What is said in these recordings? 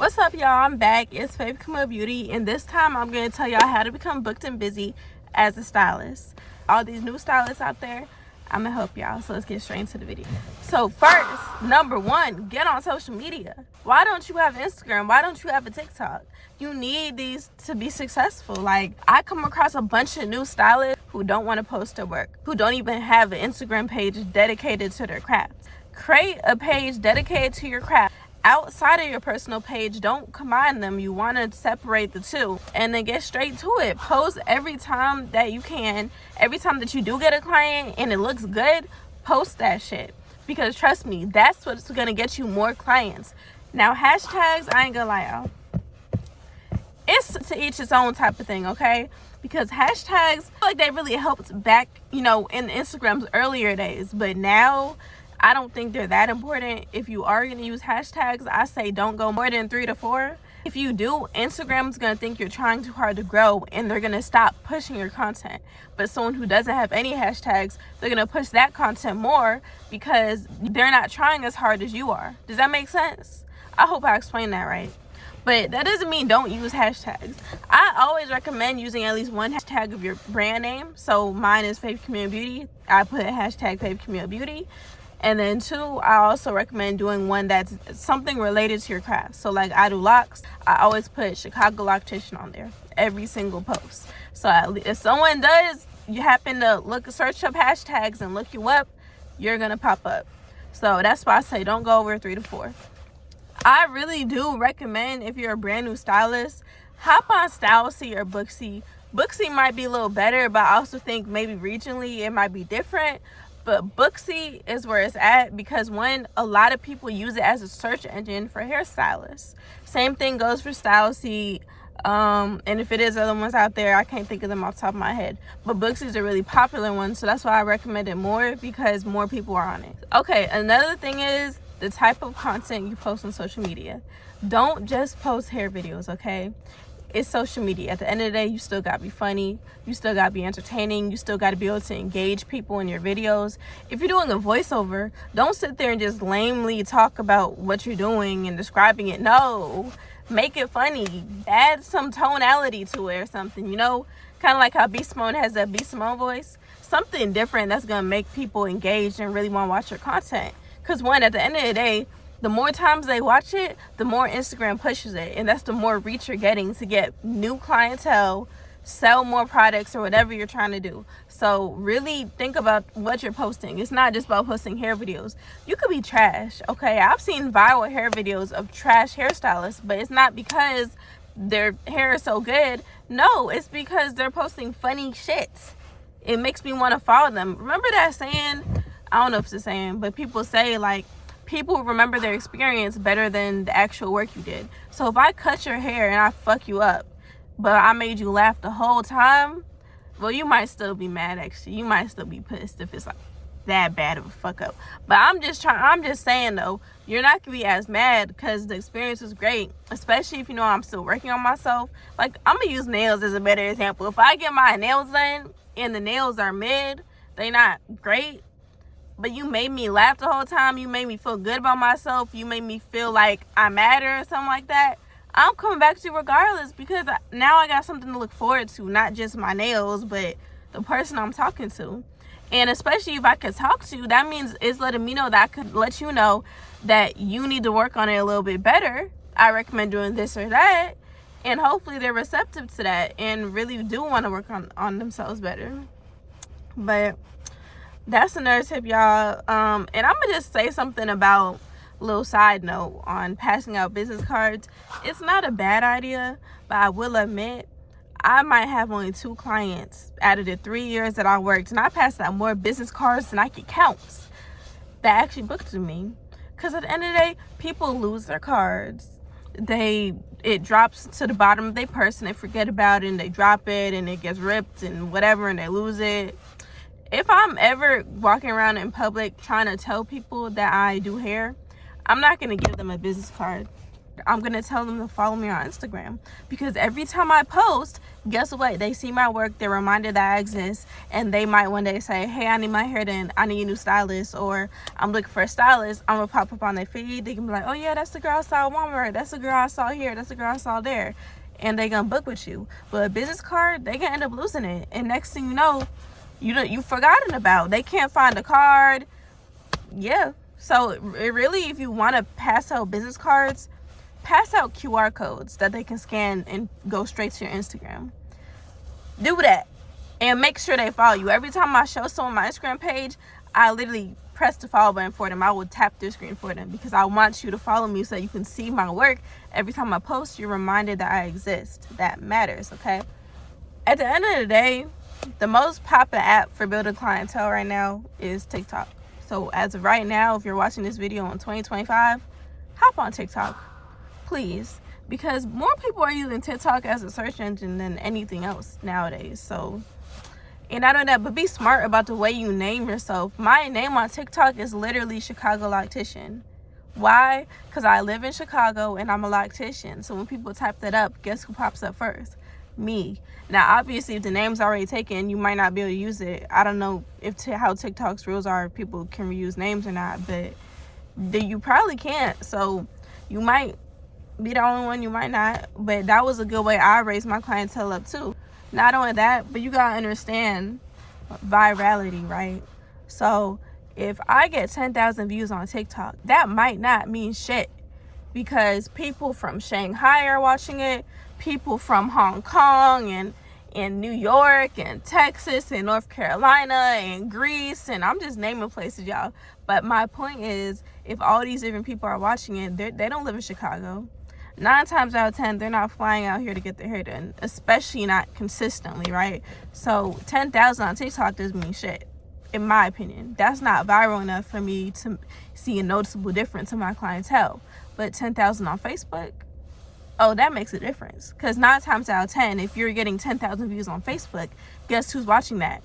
What's up, y'all? I'm back. It's Faith.camille Beauty, and this time I'm going to tell y'all how to become booked and busy as a stylist. All these new stylists out there, I'm going to help y'all. So let's get straight into the video. So first, number one, get on social media. Why don't you have Instagram? Why don't you have a TikTok? You need these to be successful. Like, I come across a bunch of new stylists who don't want to post their work, who don't even have an Instagram page dedicated to their craft. Create a page dedicated to your craft. Outside of your personal page, don't combine them. You want to separate the two and then get straight to it. Post every time that you can. Every time that you do get a client and it looks good, post that shit, because trust me, that's what's gonna get you more clients. Now, hashtags, I ain't gonna lie, y'all, it's to each its own type of thing, okay? Because hashtags, I feel like they really helped back, in Instagram's earlier days, but now I don't think they're that important. If you are going to use hashtags, I say don't go more than 3 to 4. If you do, Instagram's going to think you're trying too hard to grow and they're going to stop pushing your content. But someone who doesn't have any hashtags, they're going to push that content more because they're not trying as hard as you are. Does that make sense? I hope I explained that right. But that doesn't mean don't use hashtags. I always recommend using at least one hashtag of your brand name. So mine is Faith.camille Beauty. I put hashtag Faith.camille Beauty. And then 2, I also recommend doing one that's something related to your craft. So like I do locks, I always put Chicago Loctician on there, every single post. So if someone does, you happen to search up hashtags and look you up, you're gonna pop up. So that's why I say don't go over 3 to 4. I really do recommend, if you're a brand new stylist, hop on Styleseat or Booksy. Booksy might be a little better, but I also think maybe regionally it might be different. But Booksy is where it's at because, one, a lot of people use it as a search engine for hairstylists. Same thing goes for Styleseat. And if it is other ones out there, I can't think of them off the top of my head. But Booksy is a really popular one, so that's why I recommend it more, because more people are on it. Okay, another thing is the type of content you post on social media. Don't just post hair videos, okay? It's social media. At the end of the day, you still gotta be funny. You still gotta be entertaining. You still gotta be able to engage people in your videos. If you're doing a voiceover, don't sit there and just lamely talk about what you're doing and describing it. No, make it funny. Add some tonality to it or something, kind of like how B. Simone has that B. Simone voice. Something different that's gonna make people engaged and really want to watch your content. Because one, at the end of the day, the more times they watch it, the more Instagram pushes it. And that's the more reach you're getting to get new clientele, sell more products, or whatever you're trying to do. So really think about what you're posting. It's not just about posting hair videos. You could be trash, okay? I've seen viral hair videos of trash hairstylists, but it's not because their hair is so good. No, it's because they're posting funny shit. It makes me want to follow them. Remember that saying? I don't know if it's a saying, but people say, like, people remember their experience better than the actual work you did. So if I cut your hair and I fuck you up, but I made you laugh the whole time, well, you might still be mad, actually. You might still be pissed if it's like that bad of a fuck up. But I'm just saying, though, you're not gonna be as mad because the experience was great, especially if I'm still working on myself. Like, I'm gonna use nails as a better example. If I get my nails done and the nails are mid, they not great, but you made me laugh the whole time, you made me feel good about myself, you made me feel like I matter or something like that, I'm coming back to you regardless, because now I got something to look forward to, not just my nails, but the person I'm talking to. And especially if I could talk to you, that means it's letting me know that I could let you know that you need to work on it a little bit better. I recommend doing this or that, and hopefully they're receptive to that and really do want to work on themselves better. But that's another tip, y'all. And I'm gonna just say something about a little side note on passing out business cards. It's not a bad idea, but I will admit I might have only 2 clients out of the 3 years that I worked, and I passed out more business cards than I could count that actually booked with me. Because at the end of the day, people lose their cards. It drops to the bottom of their purse and they forget about it and they drop it and it gets ripped and whatever and they lose it. If I'm ever walking around in public trying to tell people that I do hair, I'm not going to give them a business card. I'm gonna tell them to follow me on Instagram, because every time I post, guess what, they see my work, they're reminded that I exist, and they might one day say, hey, I need my hair done, I need a new stylist, or I'm looking for a stylist. I'm gonna pop up on their feed. They can be like, oh yeah, that's the girl I saw at Walmart, that's the girl I saw here, that's the girl I saw there, and they gonna book with you. But a business card, they can end up losing it, and next thing you know, you've forgotten about. They can't find a card. Yeah. So it really, if you want to pass out business cards, pass out QR codes that they can scan and go straight to your Instagram. Do that, and make sure they follow you. Every time I show someone my Instagram page, I literally press the follow button for them. I will tap their screen for them, because I want you to follow me so you can see my work. Every time I post, you're reminded that I exist. That matters, okay? At the end of the day, the most popular app for building clientele right now is TikTok. So as of right now, if you're watching this video in 2025, hop on TikTok, please, because more people are using TikTok as a search engine than anything else nowadays. So, and not only that, but be smart about the way you name yourself. My name on TikTok is literally Chicago Loctician. Why? Because I live in Chicago and I'm a loctician. So when people type that up, guess who pops up first? Me. Now obviously, if the name's already taken, you might not be able to use it. I don't know how TikTok's rules are, if people can reuse names or not, but you probably can't. So you might be the only one, you might not. But that was a good way I raised my clientele up too. Not only that, but you gotta understand virality, right? So if I get 10,000 views on TikTok, that might not mean shit, because people from Shanghai are watching it, people from Hong Kong and New York and Texas and North Carolina and Greece, and I'm just naming places, y'all. But my point is, if all these different people are watching it, they don't live in Chicago. 9 times out of 10, they're not flying out here to get their hair done, especially not consistently, right? So 10,000 on TikTok doesn't mean shit, in my opinion. That's not viral enough for me to see a noticeable difference in my clientele. But 10,000 on Facebook, oh, that makes a difference. Because 9 times out of 10, if you're getting 10,000 views on Facebook, guess who's watching that?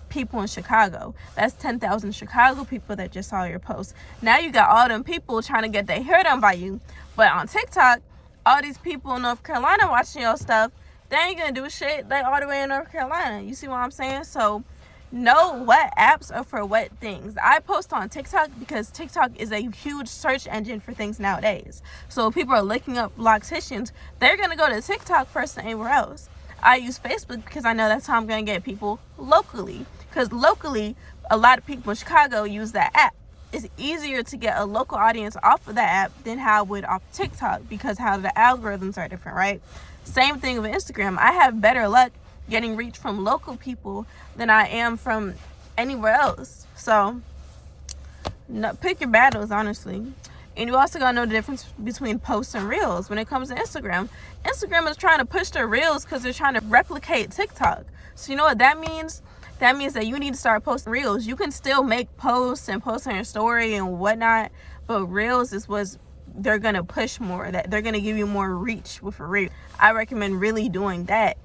People in Chicago. That's 10,000 Chicago people that just saw your post. Now you got all them people trying to get their hair done by you. But on TikTok, all these people in North Carolina watching your stuff, they ain't gonna do shit. They all the way in North Carolina. You see what I'm saying? So know what apps are for what things. I post on TikTok because TikTok is a huge search engine for things nowadays. So if people are looking up locticians, they're gonna go to TikTok first than anywhere else. I use Facebook because I know that's how I'm gonna get people locally. Because locally, a lot of people in Chicago use that app. It's easier to get a local audience off of that app than how it would off TikTok, because how the algorithms are different, right? Same thing with Instagram. I have better luck getting reach from local people than I am from anywhere else. So pick your battles, honestly. And you also gotta know the difference between posts and reels. When it comes to Instagram is trying to push their reels because they're trying to replicate TikTok. So you know what that means? That means that you need to start posting reels. You can still make posts and post on your story and whatnot, but reels is what they're gonna push more. That they're gonna give you more reach with a reel. I recommend really doing that.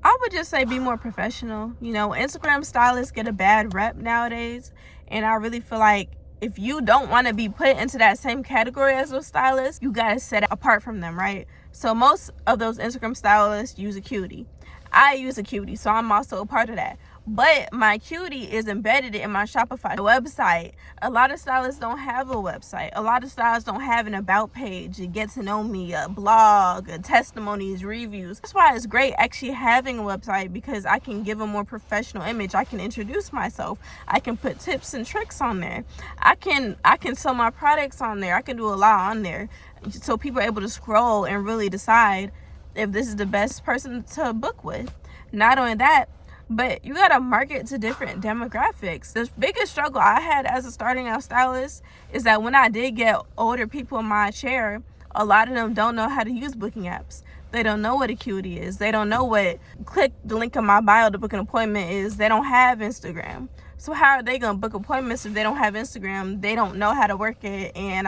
I would just say be more professional. You know, Instagram stylists get a bad rep nowadays, and I really feel like if you don't want to be put into that same category as those stylists, you gotta set it apart from them, right? So most of those Instagram stylists use Acuity. I use Acuity, so I'm also a part of that. But my Acuity is embedded in my Shopify website. A lot of stylists don't have a website. A lot of stylists don't have an about page, a get to know me, a blog, a testimonies, reviews. That's why it's great actually having a website, because I can give a more professional image. I can introduce myself. I can put tips and tricks on there. I can sell my products on there. I can do a lot on there, so people are able to scroll and really decide if this is the best person to book with. Not only that, but you gotta market to different demographics. The biggest struggle I had as a starting out stylist is that when I did get older people in my chair, a lot of them don't know how to use booking apps. They don't know what Acuity is. They don't know what click the link in my bio to book an appointment is. They don't have Instagram. So how are they gonna book appointments if they don't have Instagram? They don't know how to work it, and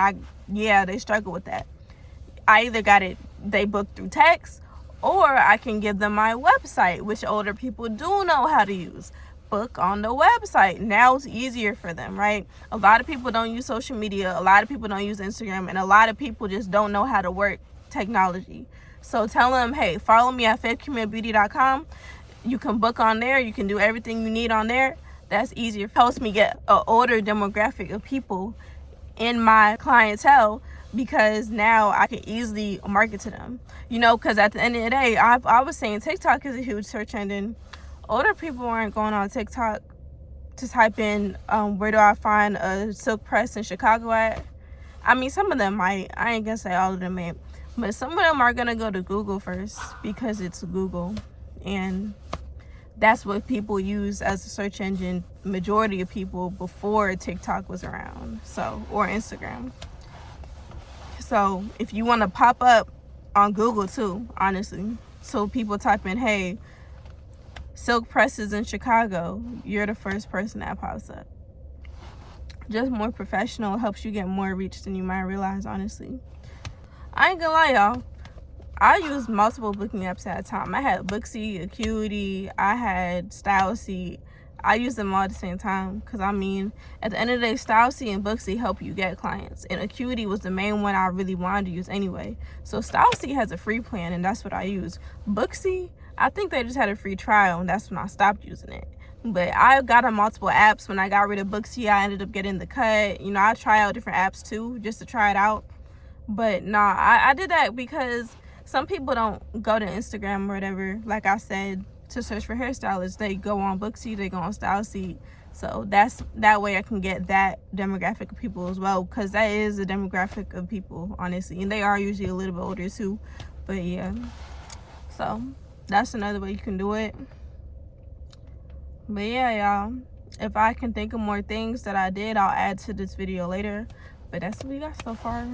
they struggle with that. I either they book through text, or I can give them my website, which older people do know how to use. Book on the website. Now it's easier for them, right? A lot of people don't use social media. A lot of people don't use Instagram. And a lot of people just don't know how to work technology. So tell them, hey, follow me at faith.camille.com. You can book on there. You can do everything you need on there. That's easier. It helps me get an older demographic of people in my clientele, because now I can easily market to them. You know, because at the end of the day, I was saying TikTok is a huge search engine. Older people aren't going on TikTok to type in, where do I find a silk press in Chicago at? I mean, some of them might. I ain't gonna say all of them may. But some of them are gonna go to Google first, because it's Google. And that's what people use as a search engine, majority of people, before TikTok was around, so, or Instagram. So if you want to pop up on Google too, honestly, so people type in, hey, silk presses in Chicago, you're the first person that pops up. Just more professional, helps you get more reach than you might realize, honestly. I ain't gonna lie, y'all, I used multiple booking apps at a time. I had Booksy, Acuity, I had Styleseat. I used them all at the same time, because I mean, at the end of the day, Styleseat and Booksy help you get clients, and Acuity was the main one I really wanted to use anyway. So Styleseat has a free plan, and that's what I use. Booksy, I think they just had a free trial, and that's when I stopped using it. But I got on multiple apps. When I got rid of Booksy, I ended up getting the cut. You know, I try out different apps too, just to try it out. But nah, I did that because some people don't go to Instagram or whatever, like I said, to search for hairstylists. They go on Booksy, they go on Styleseat. So that way I can get that demographic of people as well, because that is a demographic of people, honestly. And they are usually a little bit older too. But yeah, so that's another way you can do it. But yeah, y'all, if I can think of more things that I did, I'll add to this video later. But that's what we got so far.